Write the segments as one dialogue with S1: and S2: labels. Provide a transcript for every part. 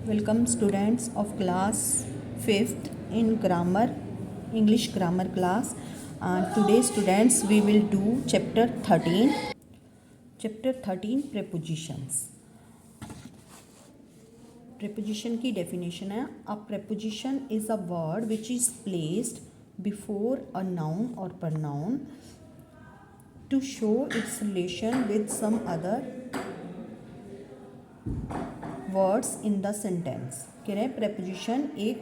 S1: Welcome students of class 5th in grammar, English grammar class. Today students we will do chapter 13. Chapter 13 prepositions. Preposition की definition है a preposition is a word which is placed before a noun or pronoun to show its relation with some other words in the sentence. कह रहे हैं preposition एक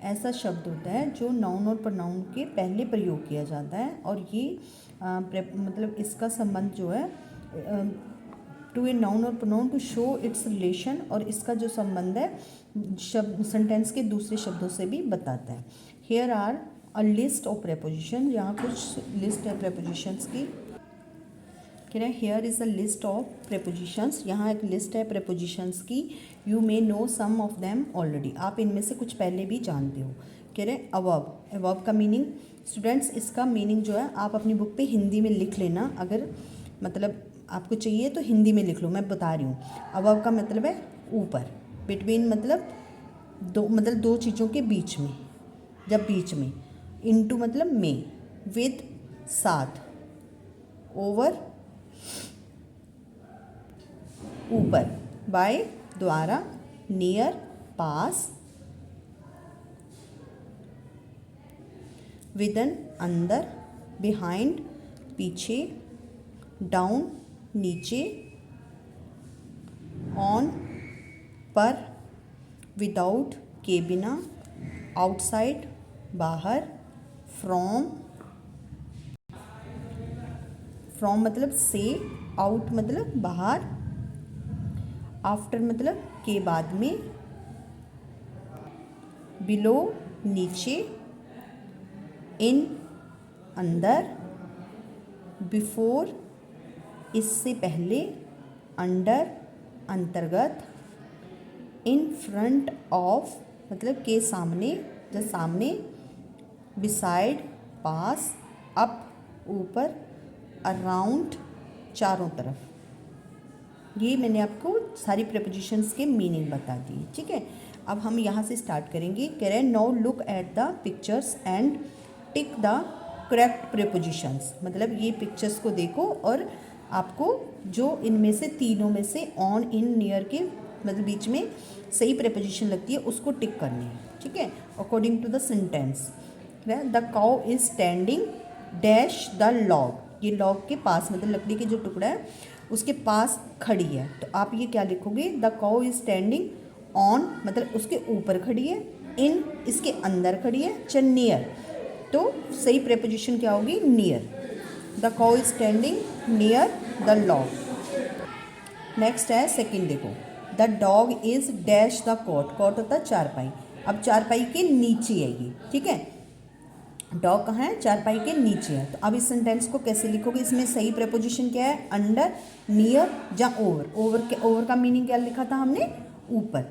S1: ऐसा शब्द होता है जो नाउन और प्रोनाउन के पहले प्रयोग किया जाता है और ये मतलब इसका संबंध जो है टू ए नाउन और pronoun to show its relation, और इसका जो संबंध है शब्द सेंटेंस के दूसरे शब्दों से भी बताता है। Here are a list of preposition, यहाँ कुछ लिस्ट है प्रेपोजिशंस की। कह रहे हैं here is a list of prepositions, यहाँ एक लिस्ट है प्रेपोजिशंस की। You may know some of them already, आप इनमें से कुछ पहले भी जानते हो। कह रहे हैं अबव, अबव का मीनिंग स्टूडेंट्स, इसका मीनिंग जो है आप अपनी बुक पे हिंदी में लिख लेना, अगर मतलब आपको चाहिए तो हिंदी में लिख लो, मैं बता रही हूँ। अबव का मतलब है ऊपर, बिटवीन मतलब दो चीज़ों के बीच में, जब बीच में, इनटू मतलब में, विद साथ, ओवर ऊपर, बाय द्वारा, नियर पास, विदन अंदर, बिहाइंड पीछे, डाउन नीचे, ऑन पर, विदाउट के बिना, आउटसाइड बाहर, फ्रॉम, फ्रॉम मतलब से, आउट मतलब बाहर, आफ्टर मतलब के बाद में, बिलो नीचे, इन अंदर, बिफोर इससे पहले, अंडर अंतर्गत, इन फ्रंट ऑफ मतलब के सामने या सामने, बिसाइड पास, अप ऊपर, अराउंड चारों तरफ। ये मैंने आपको सारी प्रेपोजिशंस के मीनिंग बता दिए, ठीक है। अब हम यहाँ से स्टार्ट करेंगे। कह रहे हैं now look at the pictures and tick the correct prepositions, मतलब ये पिक्चर्स को देखो और आपको जो इनमें से तीनों में से ऑन, इन, नियर के मतलब बीच में सही प्रेपोजिशन लगती है उसको टिक करनी है, ठीक है, according to the sentence. The cow is standing dash the log, ये लॉग के पास मतलब लकड़ी के जो टुकड़ा है उसके पास खड़ी है, तो आप ये क्या लिखोगे, the cow is standing on मतलब उसके ऊपर खड़ी है, इन इसके अंदर खड़ी है, च नियर, तो सही प्रेपोजिशन क्या होगी, near. The cow is standing near the log. Next है सेकंड, देखो the dog is dash the cot, cot होता है चारपाई, अब चारपाई के नीचे है ये, ठीक है, डॉग कहाँ है, चारपाई के नीचे है। तो अब इस सेंटेंस को कैसे लिखोगे, इसमें सही प्रेपोजिशन क्या है, अंडर, नियर या ओवर। ओवर का मीनिंग क्या लिखा था हमने, ऊपर,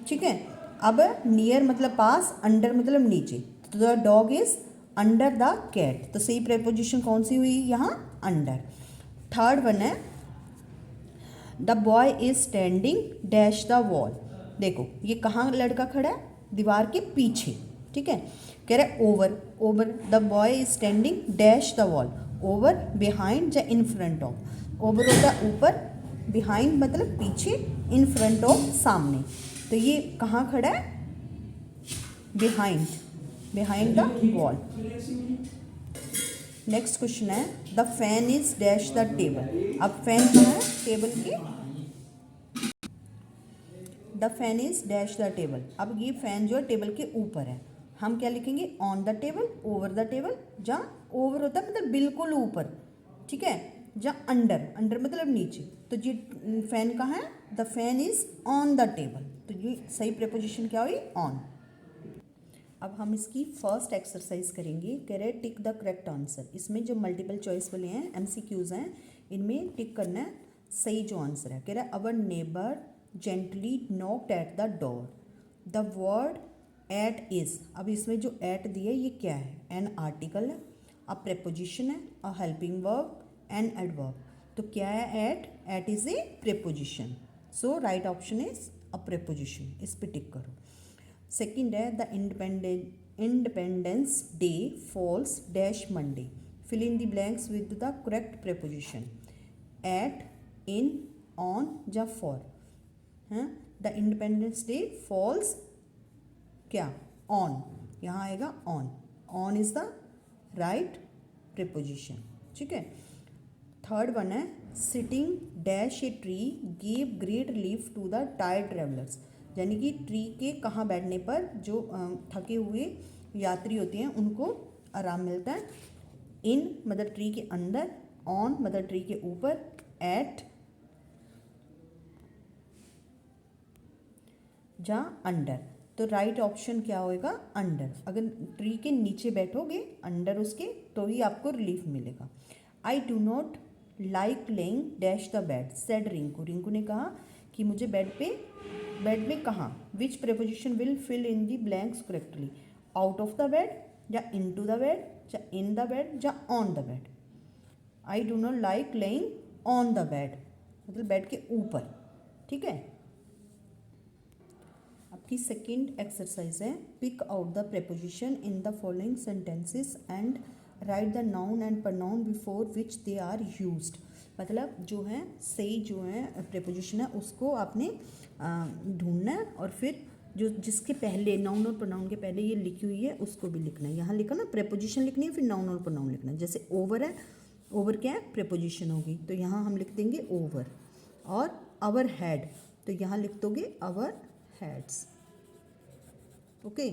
S1: ठीक है। अब नियर मतलब पास, अंडर मतलब नीचे, तो the dog is under the cat, तो सही प्रेपोजिशन कौन सी हुई यहाँ, अंडर। थर्ड वन है the boy is standing dash the wall, देखो ये कहाँ लड़का खड़ा है, दीवार के पीछे, ठीक है। कह रहे over, over the boy is standing dash the wall, over behind या इन फ्रंट ऑफ, ओवर होता है ऊपर, बिहाइंड मतलब पीछे, इन फ्रंट ऑफ सामने, तो ये कहाँ खड़ा है, behind, behind the wall. Next question है the fan is dash the table, अब फैन कहाँ है, टेबल के, the fan is dash the table, अब ये फैन जो है टेबल के ऊपर है, हम क्या लिखेंगे, on the table, over the table, जहाँ ओवर होता है मतलब बिल्कुल ऊपर, ठीक है, जहाँ अंडर, अंडर मतलब नीचे, तो ये फैन कहाँ है, the fan is on the table, तो ये सही प्रेपोजिशन क्या हुई, ऑन। अब हम इसकी फर्स्ट एक्सरसाइज करेंगे। कह रहे टिक द करेक्ट आंसर, इसमें जो मल्टीपल चॉइस वाले हैं MCQs हैं, इनमें टिक करना है सही जो आंसर है। कह रहा है our neighbour gently knocked at the door, the word at is, अब इसमें जो एट दिया ये क्या है, एन आर्टिकल है, अ प्रेपोजिशन है, a helping verb, an adverb, तो क्या है at, at is a preposition, so right option is a preposition, इस पे टिक करो। सेकंड है the independence day falls dash Monday, fill in the blanks with the correct preposition, at, in, on या for. हैं, the independence day falls क्या, on, यहाँ आएगा on, on is the right preposition, ठीक है। Third one है sitting dash A tree give great relief to the tired travellers, यानी कि ट्री के कहाँ बैठने पर जो थके हुए यात्री होते हैं उनको आराम मिलता है। इन मतलब ट्री के अंदर, ऑन मतलब ट्री के ऊपर, एट या अंडर। तो राइट ऑप्शन क्या होएगा, अंडर। अगर ट्री के नीचे बैठोगे अंडर उसके तो ही आपको रिलीफ मिलेगा। I do not like laying dash the bed said Rinku, Rinku ने कहा कि मुझे बेड में कहाँ, which preposition will fill in the blanks correctly, out of the bed या इन टू द बेड या इन द बेड या on the bed. I do not like laying on the bed मतलब bed के ऊपर, ठीक है। आपकी second exercise है pick out the preposition in the following sentences and write the noun and pronoun before which they are used. मतलब जो है सही जो है प्रेपोजिशन है उसको आपने ढूंढना है और फिर जो जिसके पहले नाउन और प्रोनाउन के पहले ये लिखी हुई है उसको भी लिखना है। यहाँ लिखा ना प्रेपोजिशन लिखनी है, फिर नाउन और प्रोनाउन लिखना है। जैसे ओवर है, ओवर क्या है, प्रेपोजिशन होगी, तो यहाँ हम लिख देंगे ओवर। और आवर हेड, तो यहाँ लिख दोगे आवर हेड्स, ओके।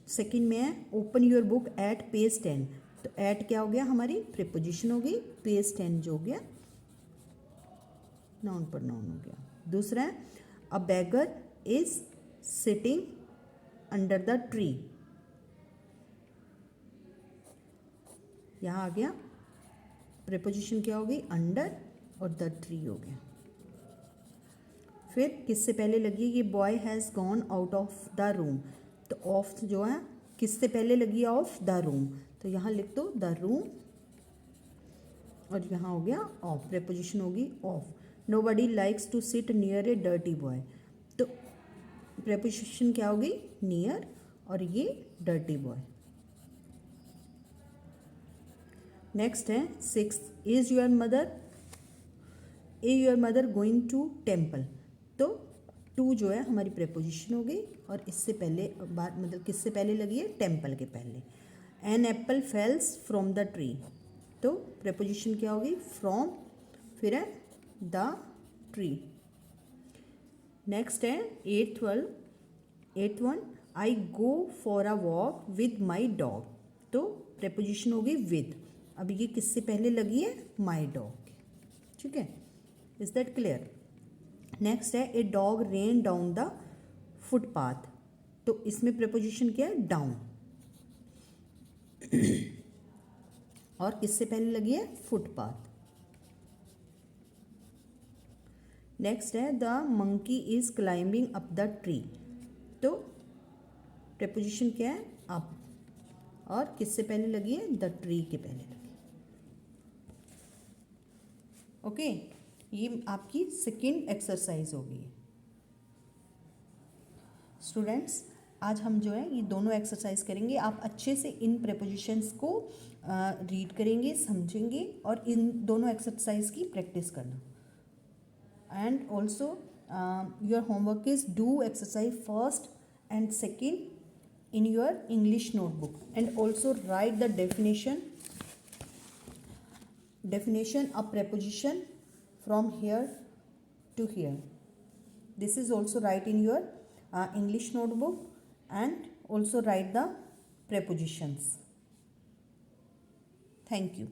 S1: सेकंड में है open your book at page 10, तो एट क्या हो गया, हमारी प्रेपोजिशन हो गई, पेज 10 जो हो गया नाउन प्रोनाउन हो गया। दूसरा है a beggar is sitting under the tree, यहाँ आ गया प्रेपोजिशन क्या हो गई, अंडर और द ट्री हो गया। फिर किससे पहले लगी, ये boy has gone out of the room, तो ऑफ जो है किससे पहले लगी है, ऑफ द रूम, तो यहाँ लिख दो द रूम और यहाँ हो गया ऑफ, प्रेपोजिशन होगी of. Nobody likes to sit near a dirty boy, तो प्रेपोजिशन क्या होगी, नियर और ये डर्टी बॉय। नेक्स्ट है six is your mother going to temple, तो टू जो है हमारी प्रेपोजिशन हो गई और इससे पहले बात मतलब किससे पहले लगी है, टेम्पल के पहले। An apple falls from the tree, तो प्रेपोजिशन क्या होगी, फ्रॉम, फिर है द ट्री। नेक्स्ट है eighth one I go for a walk with my dog, तो प्रेपोजिशन होगी विद, अब ये किससे पहले लगी है, माई डॉग, ठीक है। Is that clear. नेक्स्ट है a dog rain down the footpath, तो इसमें प्रेपोजिशन क्या है, डाउन और किससे पहले लगी है, फुटपाथ। नेक्स्ट है the monkey is climbing up the tree, तो प्रेपोजिशन क्या है, अप और किससे पहले लगी है, द ट्री के पहले लगी, ओके। ये आपकी सेकेंड एक्सरसाइज होगी। स्टूडेंट्स आज हम जो है ये दोनों एक्सरसाइज करेंगे, आप अच्छे से इन प्रेपोजिशंस को रीड करेंगे, समझेंगे और इन दोनों एक्सरसाइज की प्रैक्टिस करना। And also your homework is do exercise first and second in your English notebook and also write the definition of preposition from here to here. This is also write in your English notebook and also write the prepositions. Thank you.